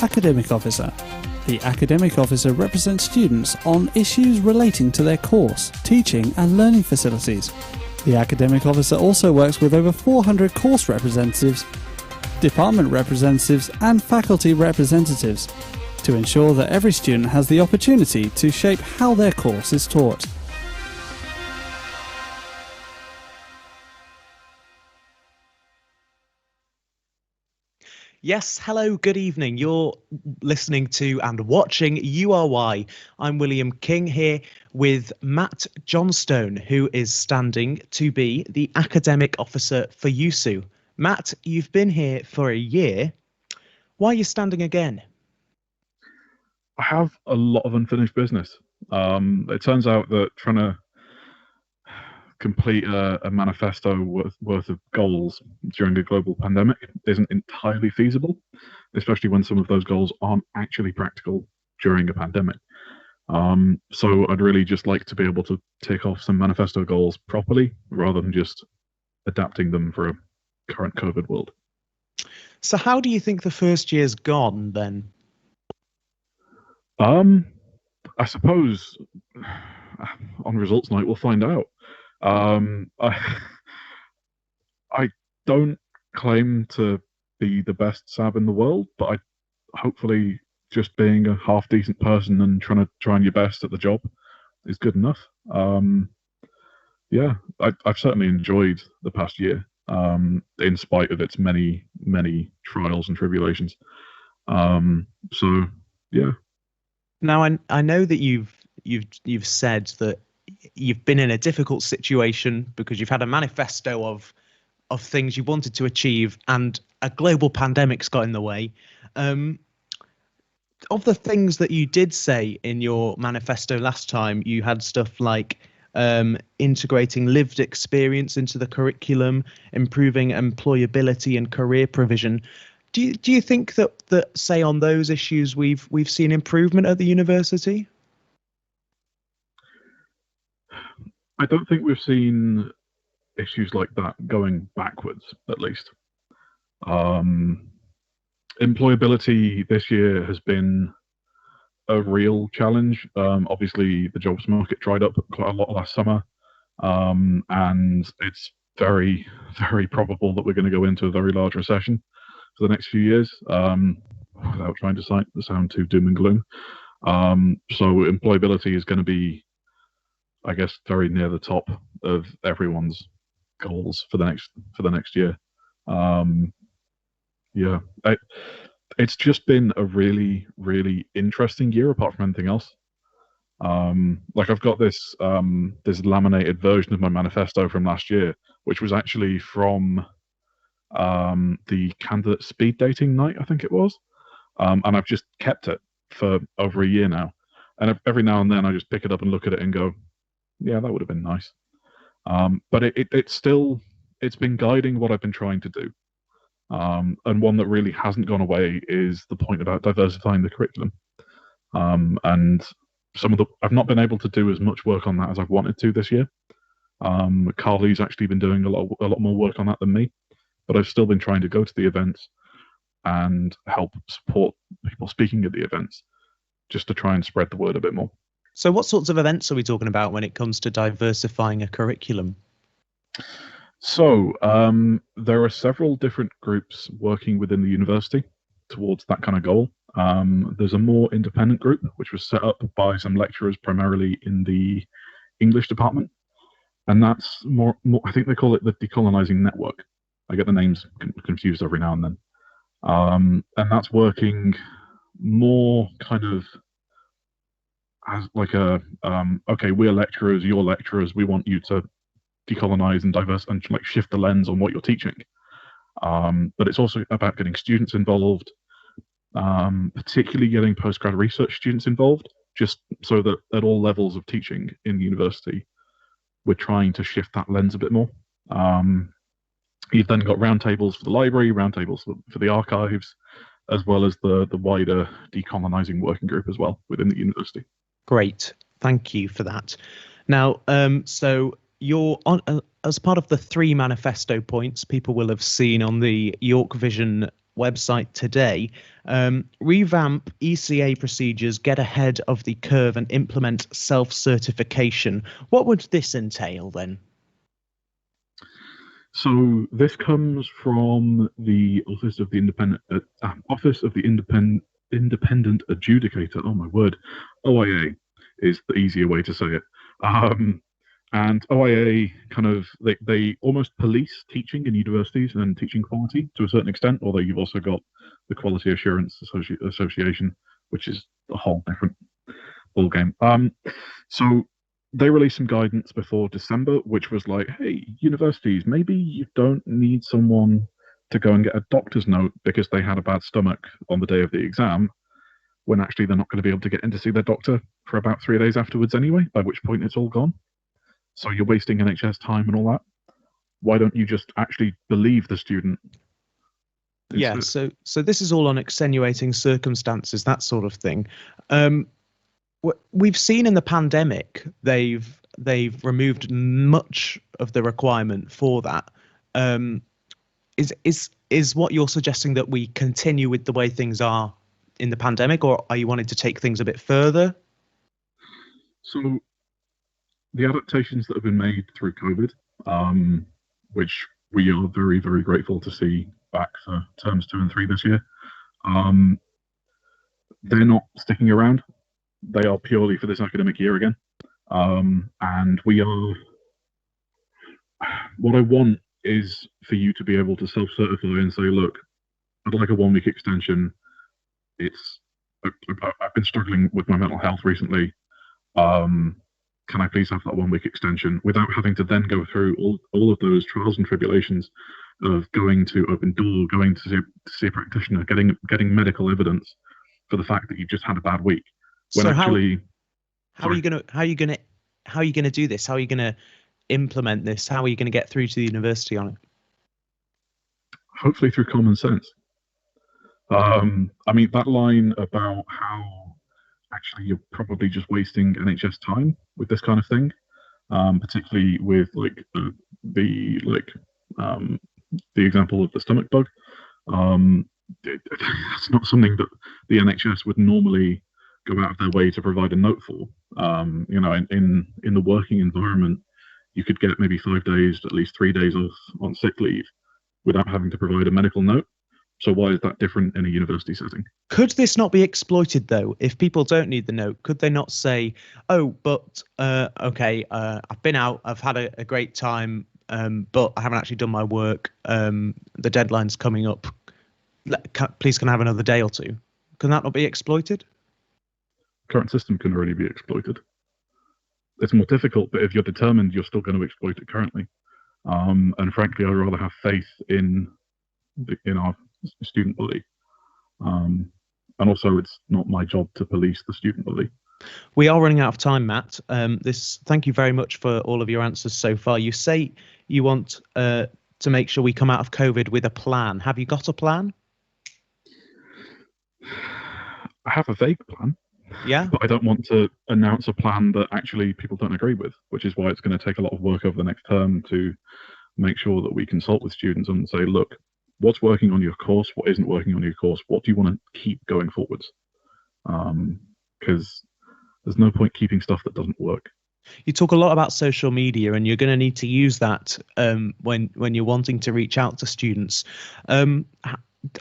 Academic Officer. The Academic Officer represents students on issues relating to their course, teaching and learning facilities. The Academic Officer also works with over 400 course representatives, department representatives and faculty representatives to ensure that every student has the opportunity to shape how their course is taught. Yes, hello, good evening. You're listening to and watching URY. I'm William King here with Matt Johnstone, who is standing to be the Academic Officer for USU. Matt, you've been here for a year. Why are you standing again? I have a lot of unfinished business. It turns out that trying to complete a manifesto worth of goals during a global pandemic isn't entirely feasible, especially when some of those goals aren't actually practical during a pandemic. So I'd really just like to be able to tick off some manifesto goals properly rather than just adapting them for a current COVID world. So how do you think the first year's gone then? I suppose on results night we'll find out. I don't claim to be the best SAB in the world, but hopefully just being a half decent person and trying your best at the job is good enough. Yeah, I've certainly enjoyed the past year, in spite of its many trials and tribulations. So yeah. Now I know that you've said that you've been in a difficult situation because you've had a manifesto of things you wanted to achieve and a global pandemic's got in the way. Of the things that you did say in your manifesto last time, you had stuff like integrating lived experience into the curriculum, improving employability and career provision. Do you think that say on those issues we've seen improvement at the university? I don't think we've seen issues like that going backwards, at least. Employability this year has been a real challenge. Obviously, the jobs market dried up quite a lot last summer, and it's very, very probable that we're going to go into a very large recession for the next few years, without trying to sound too doom and gloom. So employability is going to be, I guess, very near the top of everyone's goals for the next year. Yeah, it's just been a really, really interesting year apart from anything else. Like I've got this laminated version of my manifesto from last year, which was actually from the candidate speed dating night, I think it was. And I've just kept it for over a year now. And every now and then I just pick it up and look at it and go, yeah, that would have been nice. But it's been guiding what I've been trying to do. And one that really hasn't gone away is the point about diversifying the curriculum. And I've not been able to do as much work on that as I've wanted to this year. Carly's actually been doing a lot more work on that than me, but I've still been trying to go to the events and help support people speaking at the events, just to try and spread the word a bit more. So what sorts of events are we talking about when it comes to diversifying a curriculum? So there are several different groups working within the university towards that kind of goal. There's a more independent group, which was set up by some lecturers primarily in the English department. And that's more I think they call it the Decolonizing Network. I get the names confused every now and then. And that's working more kind of as like okay, we're lecturers, you're lecturers, we want you to decolonize and diverse and like shift the lens on what you're teaching. But it's also about getting students involved, particularly getting postgrad research students involved, just so that at all levels of teaching in the university, we're trying to shift that lens a bit more. You've then got roundtables for the library, roundtables for the archives, as well as the wider decolonizing working group as well within the university. Great, thank you for that. Now, so you're on as part of the 3 manifesto points people will have seen on the York Vision website today. Revamp ECA procedures, get ahead of the curve and implement self-certification. What would this entail then? So this comes from the Office of the Independent Adjudicator. Oh my word, OIA is the easier way to say it. And OIA kind of they almost police teaching in universities and teaching quality to a certain extent. Although you've also got the Quality Assurance Association, which is a whole different ballgame. So they released some guidance before December, which was like, hey, universities, maybe you don't need someone to go and get a doctor's note because they had a bad stomach on the day of the exam, when actually they're not going to be able to get in to see their doctor for about 3 days afterwards anyway, by which point it's all gone. So you're wasting NHS time and all that. Why don't you just actually believe the student? Yeah, so this is all on extenuating circumstances, that sort of thing. We've seen in the pandemic they've removed much of the requirement for that. Is what you're suggesting that we continue with the way things are in the pandemic, or are you wanting to take things a bit further? So the adaptations that have been made through COVID, which we are very, very grateful to see back for terms 2 and 3 this year, they're not sticking around. They are purely for this academic year again. And we are, what I want is for you to be able to self-certify and say, look, I'd like a 1-week extension. I've been struggling with my mental health recently. Can I please have that 1-week extension, without having to then go through all of those trials and tribulations of going to Open Door, going to see a practitioner, getting medical evidence for the fact that you've just had a bad week. When So actually, how are you gonna do this? How are you gonna implement this? How are you gonna get through to the university on it? hopefully through common sense. I mean, that line about how actually you're probably just wasting NHS time with this kind of thing, particularly with the example of the stomach bug. That's not something that the NHS would normally go out of their way to provide a note for. In the working environment, you could get maybe 5 days, at least 3 days off on sick leave without having to provide a medical note. So why is that different in a university setting? Could this not be exploited though? If people don't need the note, could they not say, "Oh, but okay, I've been out, I've had a great time, but I haven't actually done my work. The deadline's coming up. Please, can I have another day or two?" Can that not be exploited? Current system can already be exploited. It's more difficult, but if you're determined, you're still going to exploit it currently. And frankly, I'd rather have faith in our student body. And also, it's not my job to police the student body. We are running out of time, Matt. Thank you very much for all of your answers so far. You say you want to make sure we come out of COVID with a plan. Have you got a plan? I have a vague plan. Yeah. But I don't want to announce a plan that actually people don't agree with, which is why it's going to take a lot of work over the next term to make sure that we consult with students and say, look, what's working on your course, what isn't working on your course, what do you want to keep going forwards? Because there's no point keeping stuff that doesn't work. You talk a lot about social media, and you're going to need to use that when you're wanting to reach out to students.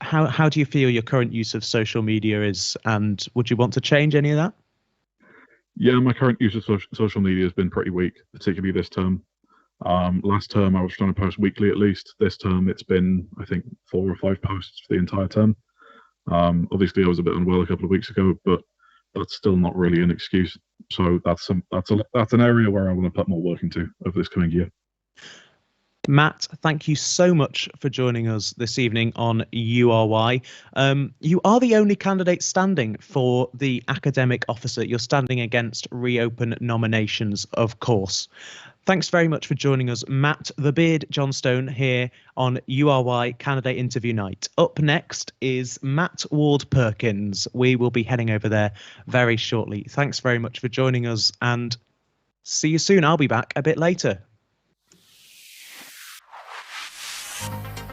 How do you feel your current use of social media is, and would you want to change any of that? Yeah, my current use of social media has been pretty weak, particularly this term. Last term I was trying to post weekly at least. This term it's been, I think, 4 or 5 posts for the entire term. Obviously I was a bit unwell a couple of weeks ago, but that's still not really an excuse. So that's an area where I want to put more work into over this coming year. Matt, thank you so much for joining us this evening on URY. You are the only candidate standing for the academic officer. You're standing against reopen nominations, of course. Thanks very much for joining us, Matt the Beard Johnstone, here on URY Candidate Interview Night. Up next is Matt Ward Perkins. We will be heading over there very shortly. Thanks very much for joining us, and see you soon. I'll be back a bit later.